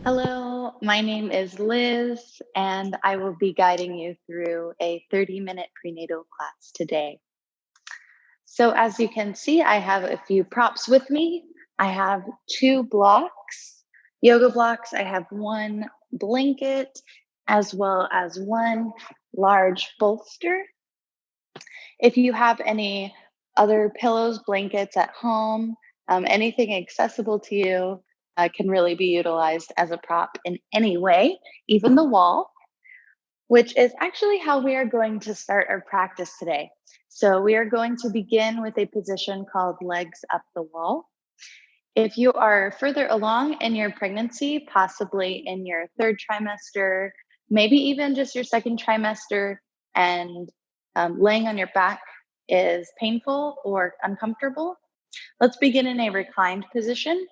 Hello, my name is Liz, and I will be guiding you through a 30-minute prenatal class today. So, as you can see, I have a few props with me. I have two blocks, yoga blocks. I have one blanket, as well as one large bolster. If you have any other pillows, blankets at home, anything accessible to you, can really be utilized as a prop in any way, even the wall, which is actually how we are going to start our practice today. So we are going to begin with a position called legs up the wall. If you are further along in your pregnancy, possibly in your third trimester, maybe even just your second trimester, and laying on your back is painful or uncomfortable, let's begin in a reclined position.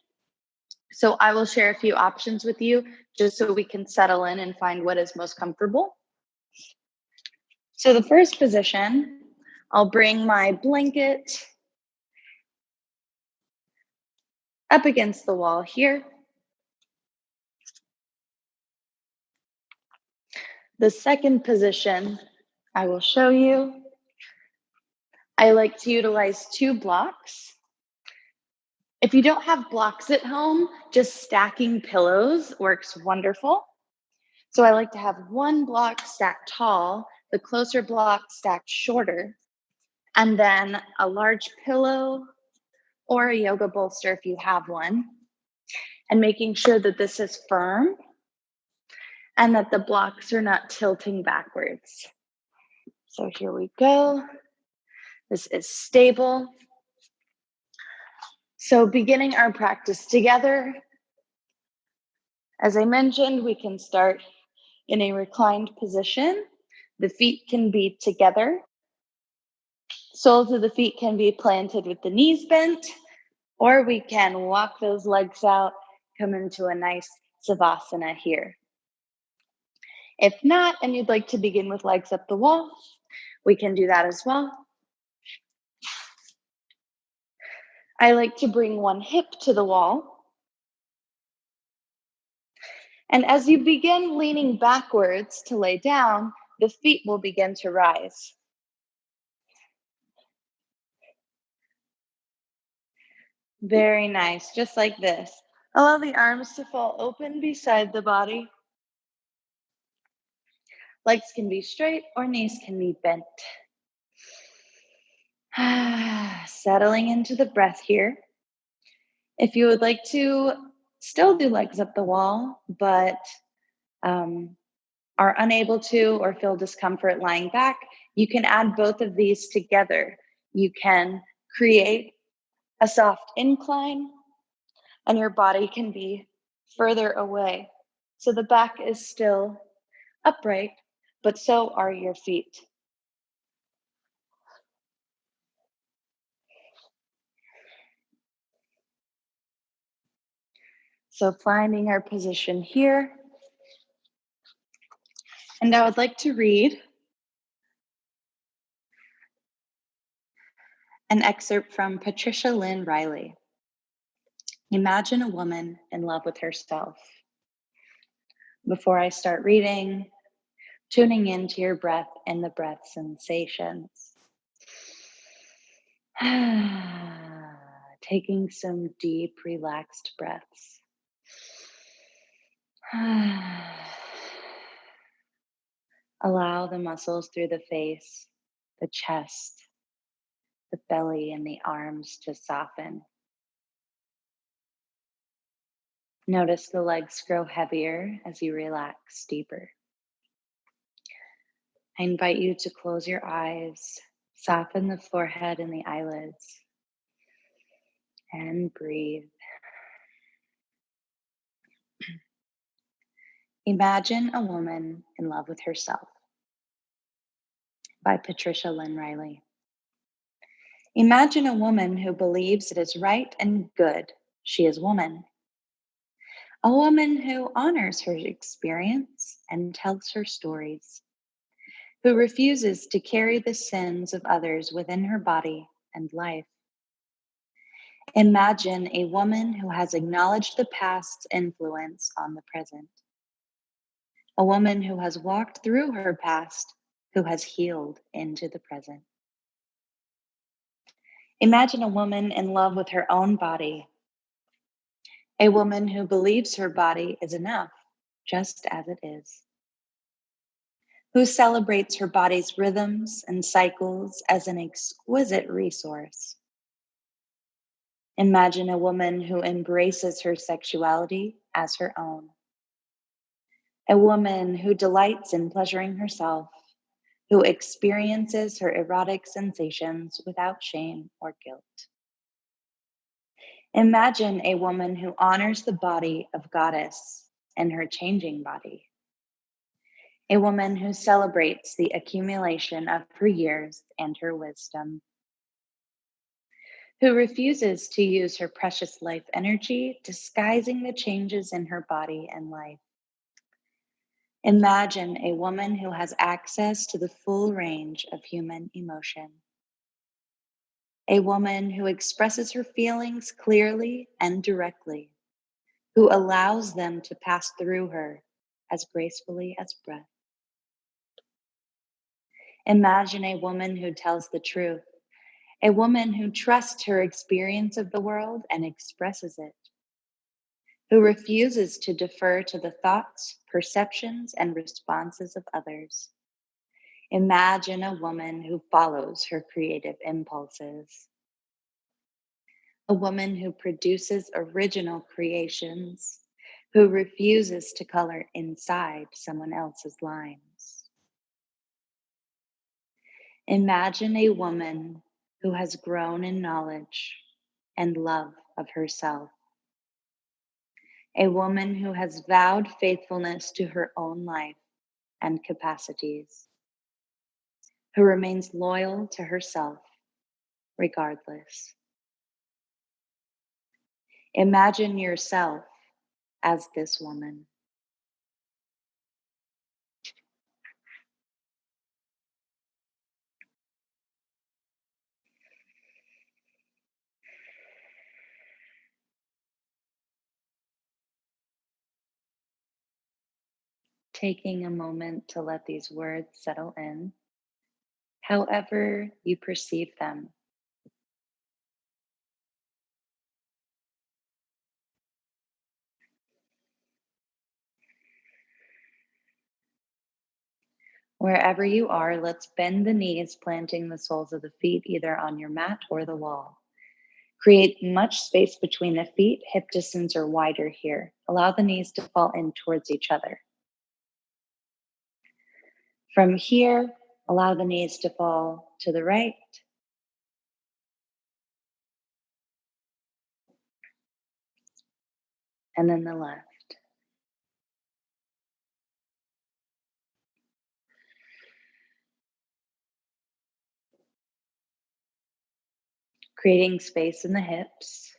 So I will share a few options with you just so we can settle in and find what is most comfortable. So the first position, I'll bring my blanket up against the wall here. The second position I will show you. I like to utilize two blocks. If you don't have blocks at home, just stacking pillows works wonderful. So I like to have one block stacked tall, the closer block stacked shorter, and then a large pillow or a yoga bolster if you have one, and making sure that this is firm and that the blocks are not tilting backwards. So here we go. This is stable. So beginning our practice together, as I mentioned, we can start in a reclined position. The feet can be together. Soles of the feet can be planted with the knees bent, or we can walk those legs out, come into a nice savasana here. If not, and you'd like to begin with legs up the wall, we can do that as well. I like to bring one hip to the wall. And as you begin leaning backwards to lay down, the feet will begin to rise. Very nice, just like this. Allow the arms to fall open beside the body. Legs can be straight or knees can be bent. Settling into the breath here. If you would like to still do legs up the wall, but are unable to or feel discomfort lying back, you can add both of these together. You can create a soft incline and your body can be further away. So the back is still upright, but so are your feet. So finding our position here. And I would like to read an excerpt from Patricia Lynn Riley. Imagine a woman in love with herself. Before I start reading, tuning into your breath and the breath sensations. Taking some deep, relaxed breaths. Allow the muscles through the face, the chest, the belly, and the arms to soften. Notice the legs grow heavier as you relax deeper. I invite you to close your eyes, soften the forehead and the eyelids, and breathe. Imagine a Woman in Love with Herself by Patricia Lynn Riley. Imagine a woman who believes it is right and good she is woman. A woman who honors her experience and tells her stories, who refuses to carry the sins of others within her body and life. Imagine a woman who has acknowledged the past's influence on the present. A woman who has walked through her past, who has healed into the present. Imagine a woman in love with her own body. A woman who believes her body is enough, just as it is. Who celebrates her body's rhythms and cycles as an exquisite resource. Imagine a woman who embraces her sexuality as her own. A woman who delights in pleasuring herself, who experiences her erotic sensations without shame or guilt. Imagine a woman who honors the body of Goddess and her changing body. A woman who celebrates the accumulation of her years and her wisdom. Who refuses to use her precious life energy, disguising the changes in her body and life. Imagine a woman who has access to the full range of human emotion. A woman who expresses her feelings clearly and directly, who allows them to pass through her as gracefully as breath. Imagine a woman who tells the truth, a woman who trusts her experience of the world and expresses it, who refuses to defer to the thoughts, perceptions, and responses of others. Imagine a woman who follows her creative impulses, a woman who produces original creations, who refuses to color inside someone else's lines. Imagine a woman who has grown in knowledge and love of herself, a woman who has vowed faithfulness to her own life and capacities, who remains loyal to herself regardless. Imagine yourself as this woman. Taking a moment to let these words settle in, however you perceive them. Wherever you are, let's bend the knees, planting the soles of the feet either on your mat or the wall. Create much space between the feet, hip distance or wider here. Allow the knees to fall in towards each other. From here, allow the knees to fall to the right and then the left. Creating space in the hips.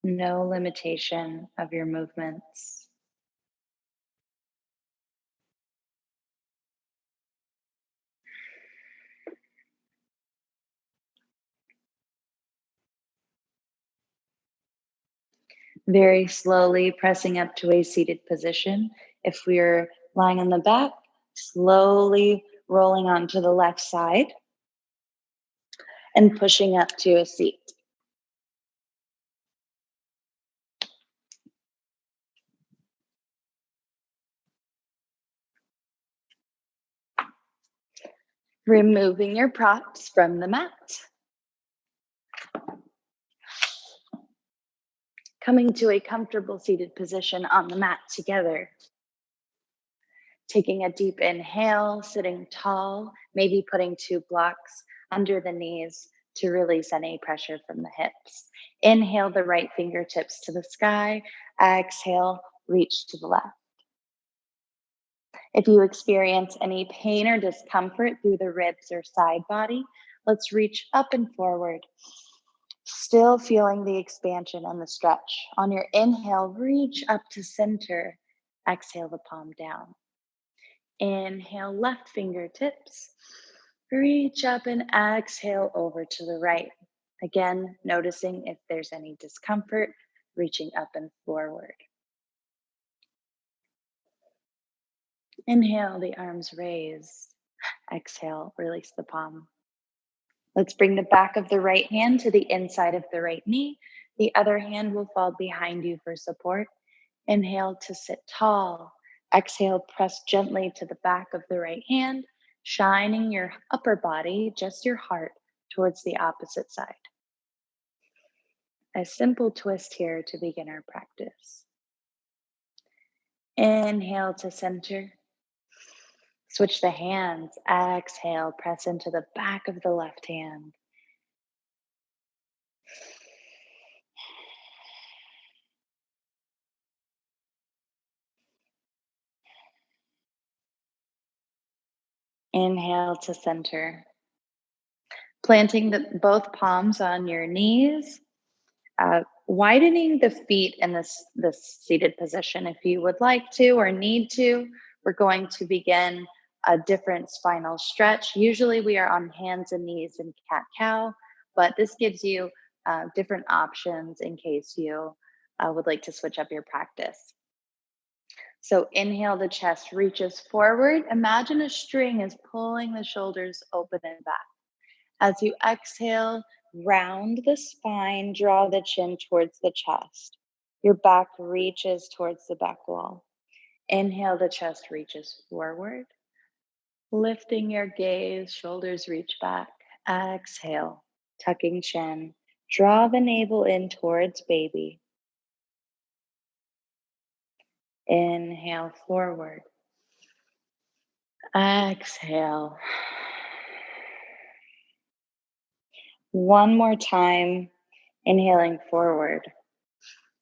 No limitation of your movements. Very slowly pressing up to a seated position. If we're lying on the back, slowly rolling onto the left side and pushing up to a seat. Removing your props from the mat. Coming to a comfortable seated position on the mat together. Taking a deep inhale, sitting tall, maybe putting 2 blocks under the knees to release any pressure from the hips. Inhale the right fingertips to the sky. Exhale, reach to the left. If you experience any pain or discomfort through the ribs or side body, let's reach up and forward. Still feeling the expansion and the stretch. On your inhale, reach up to center. Exhale the palm down. Inhale, left fingertips. Reach up and exhale over to the right. Again, noticing if there's any discomfort, reaching up and forward. Inhale, the arms raise. Exhale, release the palm. Let's bring the back of the right hand to the inside of the right knee. The other hand will fall behind you for support. Inhale to sit tall. Exhale, press gently to the back of the right hand, shining your upper body, just your heart, towards the opposite side. A simple twist here to begin our practice. Inhale to center. Switch the hands. Exhale, press into the back of the left hand. Inhale to center. Planting both palms on your knees. Widening the feet in this seated position if you would like to or need to. We're going to begin a different spinal stretch. Usually we are on hands and knees in cat-cow, but this gives you different options in case you would like to switch up your practice. So inhale, the chest reaches forward. Imagine a string is pulling the shoulders open and back. As you exhale, round the spine, draw the chin towards the chest. Your back reaches towards the back wall. Inhale, the chest reaches forward. Lifting your gaze, shoulders reach back. Exhale, tucking chin. Draw the navel in towards baby. Inhale, forward. Exhale. One more time, inhaling forward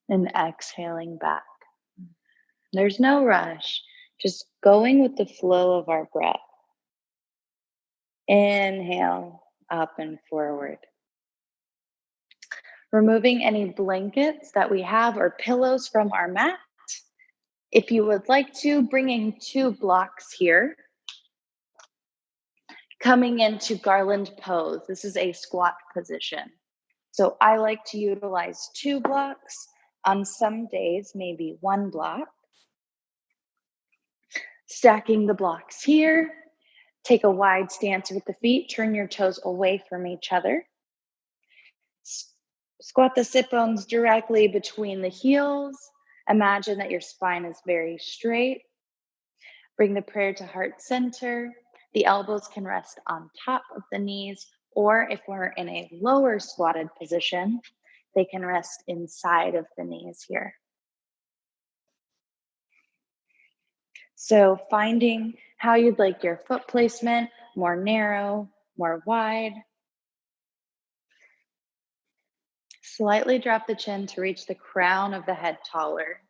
and exhaling back. There's no rush, just going with the flow of our breath. Inhale, up and forward. Removing any blankets that we have or pillows from our mat. If you would like to, bringing 2 blocks here. Coming into garland pose. This is a squat position. So I like to utilize 2 blocks. On some days, maybe 1 block. Stacking the blocks here. Take a wide stance with the feet. Turn your toes away from each other. Squat the sit bones directly between the heels. Imagine that your spine is very straight. Bring the prayer to heart center. The elbows can rest on top of the knees, or if we're in a lower squatted position, they can rest inside of the knees here. So finding how you'd like your foot placement, more narrow, more wide. Slightly drop the chin to reach the crown of the head taller.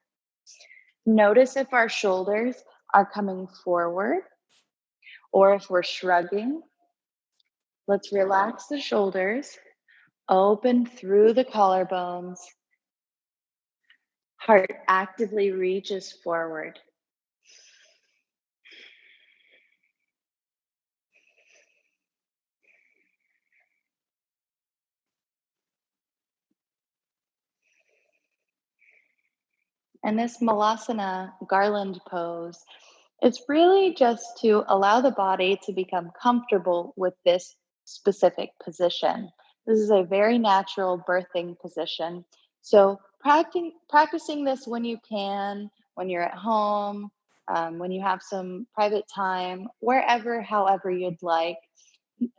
Notice if our shoulders are coming forward or if we're shrugging. Let's relax the shoulders, open through the collarbones. Heart actively reaches forward. And this Malasana garland pose, it's really just to allow the body to become comfortable with this specific position. This is a very natural birthing position. So practicing this when you can, when you're at home, when you have some private time, wherever, however you'd like,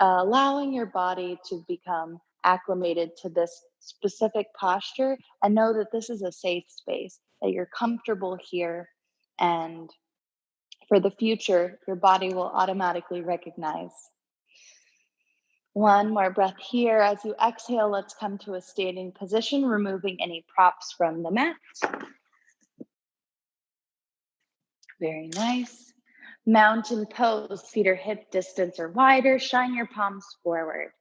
allowing your body to become acclimated to this specific posture and know that this is a safe space, that you're comfortable here, and for the future, your body will automatically recognize. One more breath here. As you exhale, let's come to a standing position, removing any props from the mat. Very nice. Mountain pose, feet are hip distance or wider. Shine your palms forward.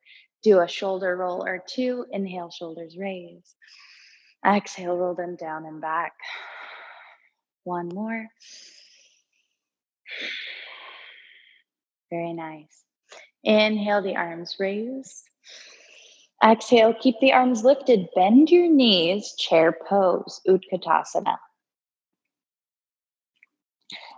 Do a shoulder roll or 2. Inhale, shoulders raise. Exhale, roll them down and back. One more. Very nice. Inhale, the arms raise. Exhale, keep the arms lifted, bend your knees, chair pose, Utkatasana.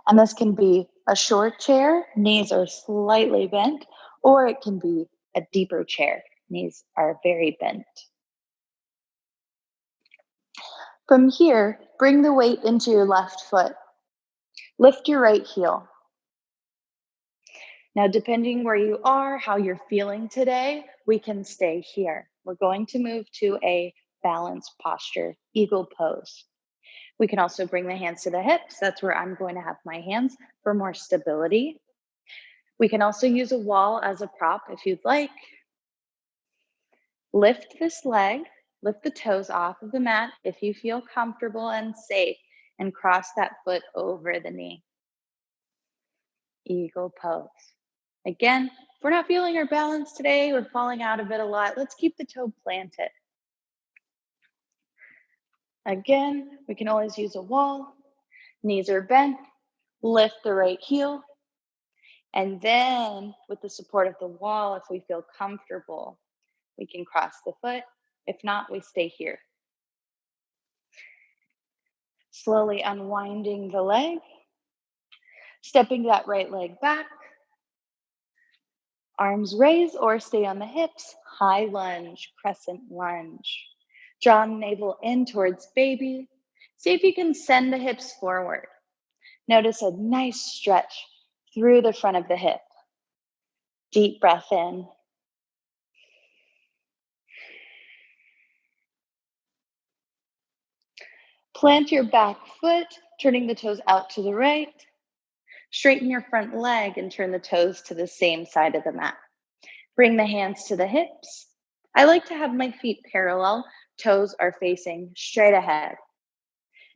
And this can be a short chair, knees are slightly bent, or it can be a deeper chair, knees are very bent. From here, bring the weight into your left foot. Lift your right heel. Now, depending where you are, how you're feeling today, we can stay here. We're going to move to a balanced posture, eagle pose. We can also bring the hands to the hips. That's where I'm going to have my hands for more stability. We can also use a wall as a prop if you'd like. Lift this leg, lift the toes off of the mat if you feel comfortable and safe, and cross that foot over the knee. Eagle pose. Again, if we're not feeling our balance today, we're falling out of it a lot, let's keep the toe planted. Again, we can always use a wall. Knees are bent. Lift the right heel. And then, with the support of the wall, if we feel comfortable, we can cross the foot. If not, we stay here. Slowly unwinding the leg. Stepping that right leg back. Arms raise or stay on the hips. High lunge, crescent lunge. Draw navel in towards baby. See if you can send the hips forward. Notice a nice stretch through the front of the hip. Deep breath in. Plant your back foot, turning the toes out to the right. Straighten your front leg and turn the toes to the same side of the mat. Bring the hands to the hips. I like to have my feet parallel. Toes are facing straight ahead.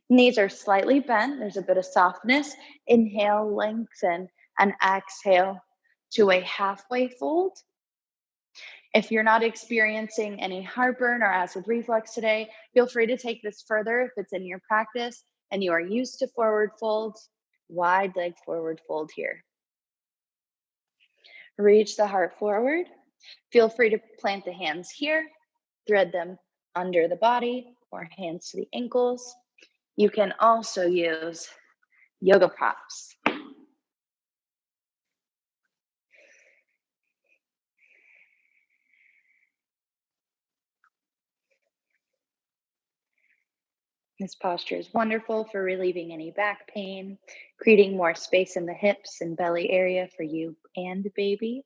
Knees are slightly bent. There's a bit of softness. Inhale, lengthen, and exhale to a halfway fold. If you're not experiencing any heartburn or acid reflux today, feel free to take this further if it's in your practice and you are used to forward folds. Wide leg forward fold here. Reach the heart forward. Feel free to plant the hands here, thread them under the body or hands to the ankles. You can also use yoga props. This posture is wonderful for relieving any back pain, creating more space in the hips and belly area for you and the baby.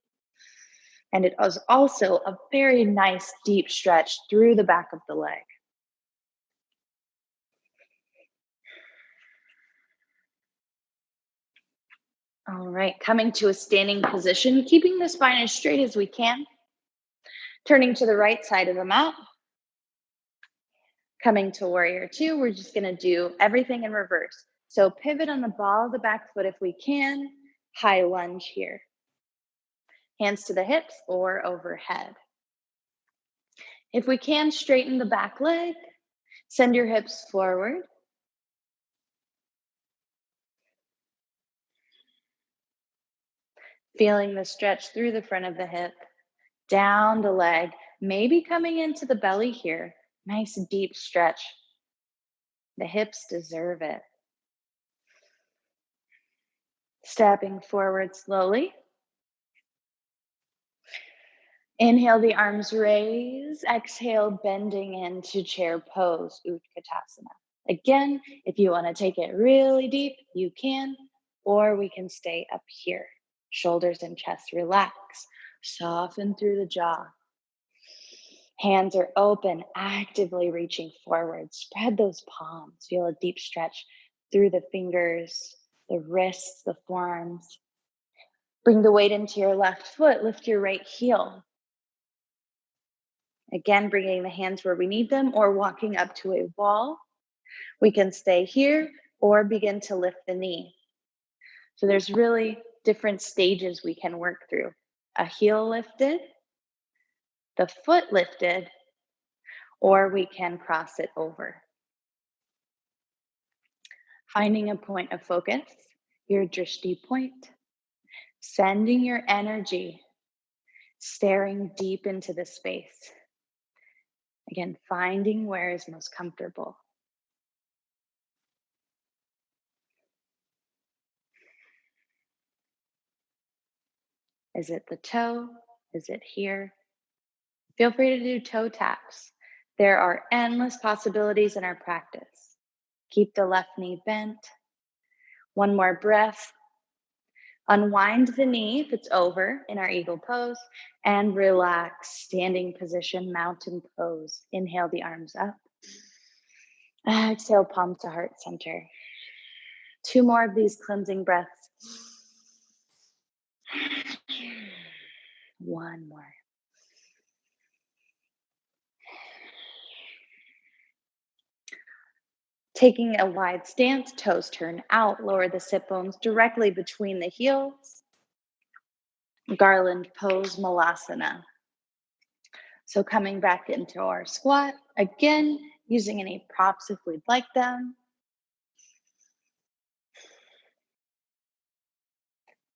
And it is also a very nice deep stretch through the back of the leg. All right, coming to a standing position, keeping the spine as straight as we can. Turning to the right side of the mat. Coming to warrior two, we're just gonna do everything in reverse. So pivot on the ball of the back foot if we can, high lunge here. Hands to the hips or overhead. If we can, straighten the back leg, send your hips forward. Feeling the stretch through the front of the hip, down the leg, maybe coming into the belly here. Nice deep stretch. The hips deserve it. Stepping forward slowly. Inhale, the arms raise. Exhale, bending into chair pose, Utkatasana. Again, if you want to take it really deep, you can, or we can stay up here. Shoulders and chest relax. Soften through the jaw. Hands are open, actively reaching forward. Spread those palms. Feel a deep stretch through the fingers, the wrists, the forearms. Bring the weight into your left foot. Lift your right heel. Again, bringing the hands where we need them or walking up to a wall. We can stay here or begin to lift the knee. So there's really different stages we can work through. A heel lifted, the foot lifted, or we can cross it over. Finding a point of focus, your drishti point, sending your energy, staring deep into the space. Again, finding where is most comfortable. Is it the toe? Is it here? Feel free to do toe taps. There are endless possibilities in our practice. Keep the left knee bent. One more breath. Unwind the knee if it's over in our eagle pose, and relax, standing position, mountain pose. Inhale the arms up. Exhale, palm to heart center. 2 more of these cleansing breaths. 1 more. Taking a wide stance, toes turn out, lower the sit bones directly between the heels. Garland pose, Malasana. So coming back into our squat, again, using any props if we'd like them.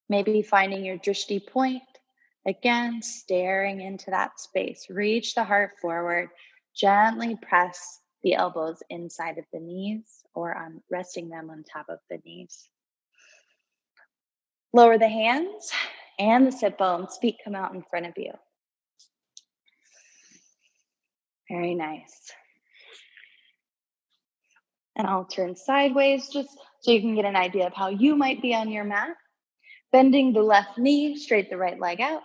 Maybe finding your drishti point. Again, staring into that space. Reach the heart forward. Gently press the elbows inside of the knees or resting them on top of the knees. Lower the hands and the sit bones. Feet come out in front of you. Very nice. And I'll turn sideways just so you can get an idea of how you might be on your mat. Bending the left knee, straight the right leg out.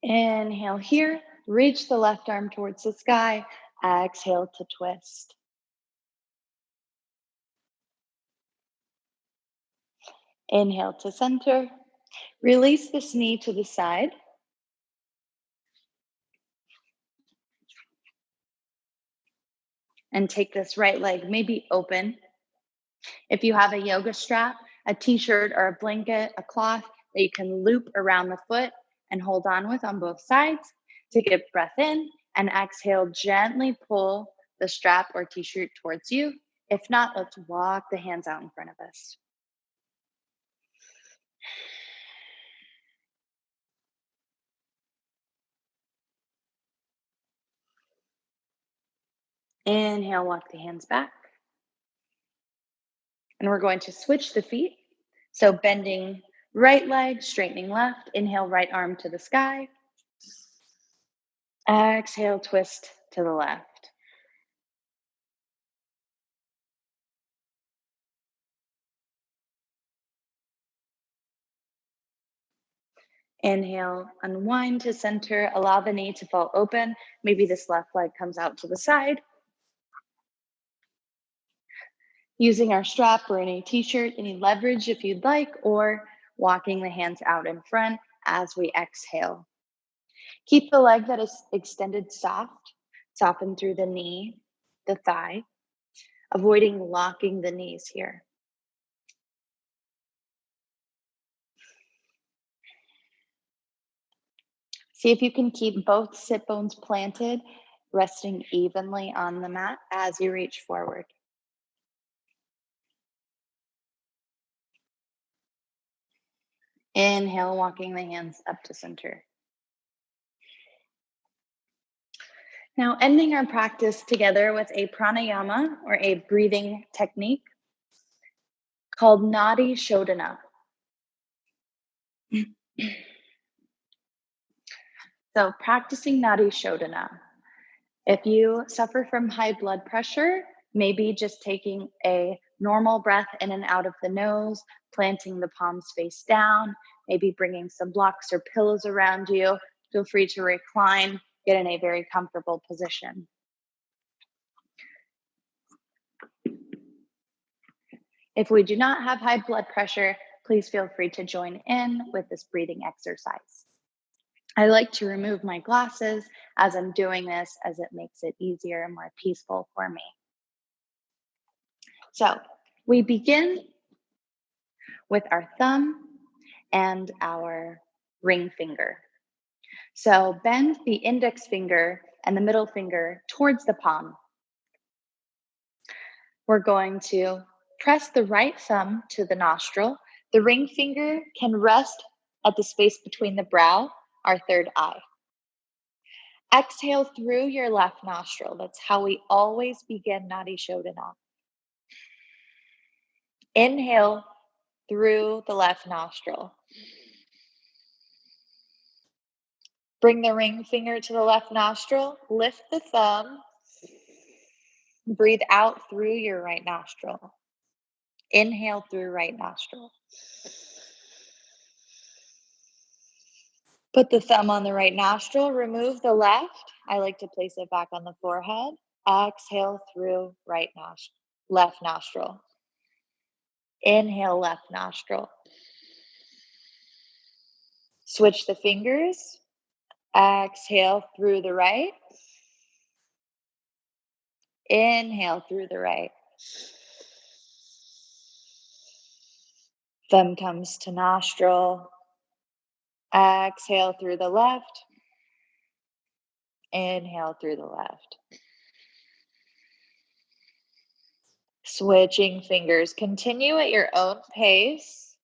Inhale here, reach the left arm towards the sky. Exhale to twist. Inhale to center. Release this knee to the side. And take this right leg maybe open. If you have a yoga strap, a t-shirt or a blanket, a cloth that you can loop around the foot and hold on with on both sides. Take a breath in and exhale, gently pull the strap or t-shirt towards you. If not, let's walk the hands out in front of us. Inhale, walk the hands back. And we're going to switch the feet. So bending right leg, straightening left. Inhale, right arm to the sky. Exhale, twist to the left. Inhale, unwind to center. Allow the knee to fall open. Maybe this left leg comes out to the side. Using our strap or any t-shirt, any leverage if you'd like, or walking the hands out in front as we exhale. Keep the leg that is extended soft. Soften through the knee, the thigh, avoiding locking the knees here. See if you can keep both sit bones planted, resting evenly on the mat as you reach forward. Inhale, walking the hands up to center. Now, ending our practice together with a pranayama or a breathing technique called Nadi Shodhana. So, practicing Nadi Shodhana. If you suffer from high blood pressure, maybe just taking a normal breath in and out of the nose, planting the palms face down, maybe bringing some blocks or pillows around you. Feel free to recline, get in a very comfortable position. If we do not have high blood pressure, please feel free to join in with this breathing exercise. I like to remove my glasses as I'm doing this, as it makes it easier and more peaceful for me. So we begin with our thumb and our ring finger. So bend the index finger and the middle finger towards the palm. We're going to press the right thumb to the nostril. The ring finger can rest at the space between the brow, our third eye. Exhale through your left nostril. That's how we always begin Nadi Shodhana. Inhale through the left nostril. Bring the ring finger to the left nostril. Lift the thumb. Breathe out through your right nostril. Inhale through right nostril. Put the thumb on the right nostril. Remove the left. I like to place it back on the forehead. Exhale through left nostril. Inhale, left nostril. Switch the fingers. Exhale through the right. Inhale through the right. Thumb comes to nostril. Exhale through the left. Inhale through the left. Switching fingers. Continue at your own pace.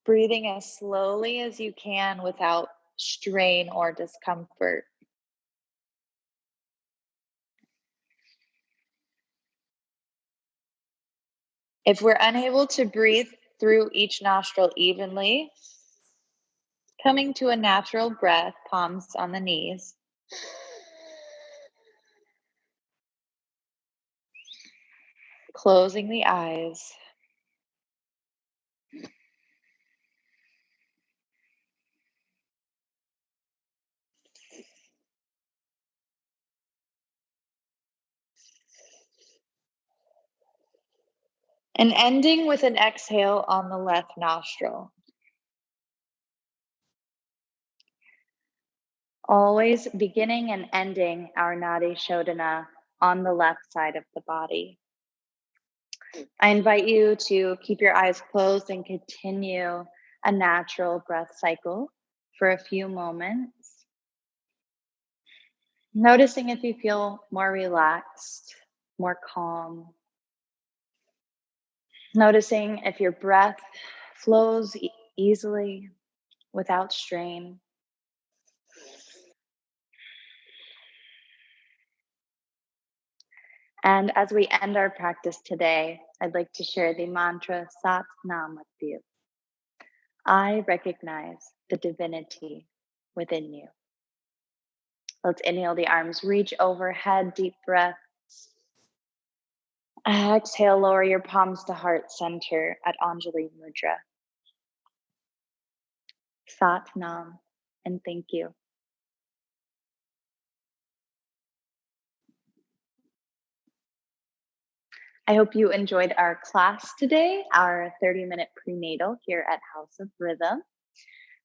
Breathing as slowly as you can without strain or discomfort. If we're unable to breathe through each nostril evenly, coming to a natural breath, palms on the knees. Closing the eyes. And ending with an exhale on the left nostril. Always beginning and ending our Nadi Shodhana on the left side of the body. I invite you to keep your eyes closed and continue a natural breath cycle for a few moments. Noticing if you feel more relaxed, more calm. Noticing if your breath flows easily without strain. And as we end our practice today, I'd like to share the mantra Sat Nam with you. I recognize the divinity within you. Let's inhale the arms, reach overhead, deep breath. Exhale, lower your palms to heart center at Anjali Mudra. Sat Nam, and thank you. I hope you enjoyed our class today, our 30-minute prenatal here at House of RhythOM.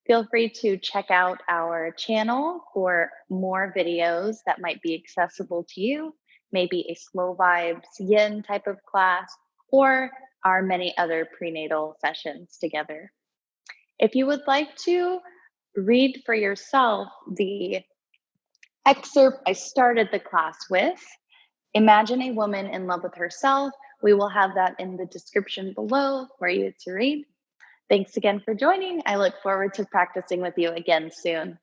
Feel free to check out our channel for more videos that might be accessible to you, maybe a slow vibes yin type of class, or our many other prenatal sessions together. If you would like to read for yourself the excerpt I started the class with, Imagine a Woman in Love with Herself. We will have that in the description below for you to read. Thanks again for joining. I look forward to practicing with you again soon.